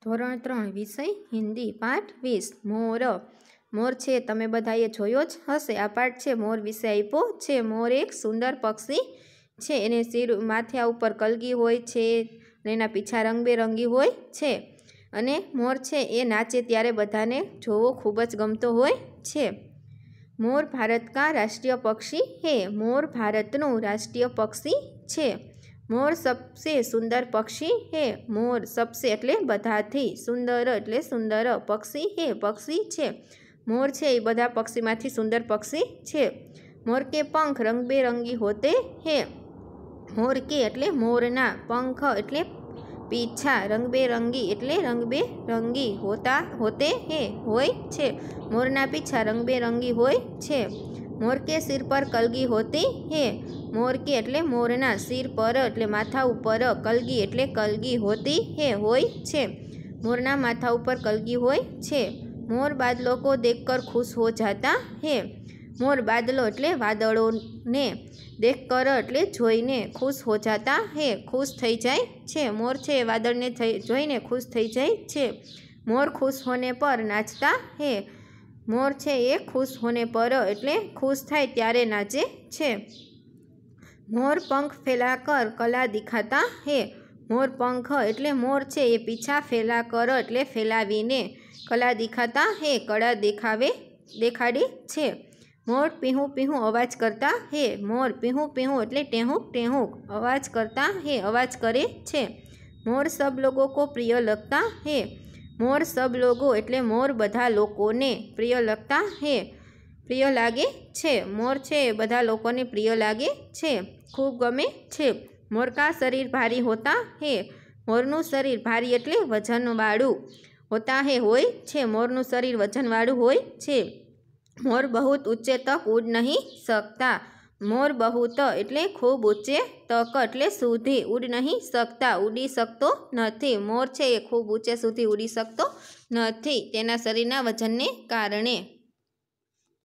ધોરણ 3 વિષય હિન્દી પાઠ 20 મોર। મોર છે તમે બધાએ જોયો જ હશે। આ પાઠ છે મોર વિશે આપ્યો છે। મોર એક સુંદર પક્ષી છે। એને શિર માથા ઉપર કલગી હોય છે અને એના પીછા રંગબેરંગી હોય છે। અને મોર છે એ નાચે ત્યારે બધાને જોવો ખૂબ જ ગમતો હોય છે। मोर भारत का राष्ट्रीय पक्षी है। मोर भारतનું राष्ट्रीय पक्षी છે। मोर सबसे सुंदर पक्षी है। मोर सबसे એટલે બધાથી, સુંદર એટલે સુંદર, પક્ષી હે પક્ષી છે। मोर છે એ બધા પક્ષીમાંથી સુંદર પક્ષી છે। मोर के पंख रंगबेरंगी होते हैं। मोर के એટલે મોરના, पंख એટલે पीछा, रंगबेरंगी એટલે रंगबेरंगी होते हैं હોય છે। मोरना पीछा रंगबेरंगी होय छे। मोर के सिर पर कलगी होती है। मोर के એટલે મોરના, सिर पर એટલે માથા ઉપર, कलगी એટલે कलगी होती है होय छे। मोरना माथा ऊपर कलगी होय छे। मोर बादलों को देखकर खुश हो जाता है। मोर बादलों એટલે વાદળોને, देखकर એટલે જોઈને, खुश हो जाता है खुश થઈ જાય છે। मोर છે વાદળને જોઈને खुश થઈ જાય છે। मोर खुश होने पर नाचता है। मोर છે એ खुश होने पर એટલે खुश થાય ત્યારે નાચે છે। मोर पंख फैलाकर कला दिखाता है। मोर पंख એટલે મોર છે એ પીછા ફેલાકર એટલે ફેલાવીને, કલા દિખાતા હે કળા દેખાડે છે। मोर पीहू पीहू अवाज करता है। मोर पीहू पीहू એટલે ટેહુક ટેહુક अवाज करता है अवाज करे छे। मोर सब लोगों को प्रिय लगता है। मोर सब लोगों એટલે मोर બધા લોકોને, प्रिय लगता है प्रिय लागे छे। मोर છે બધા લોકોને प्रिय लागे छे, खूब गमे छे। मोर का शरीर भारी होता है। मोरનું શરીર ભારી એટલે વજનવાળું, होता है હોય છે। मोरનું શરીર વજનવાળું હોય છે। मोर बहुत ऊंचे तक उड़ नहीं सकता। मोर बहुत એટલે ખૂબ ઊંચે, તક એટલે સુધી, ઉડ નહીં શકતા ઉડી શકતો નથી। મોર છે એ ખૂબ ઊંચે સુધી ઉડી શકતો નથી તેના શરીરના વજનને કારણે।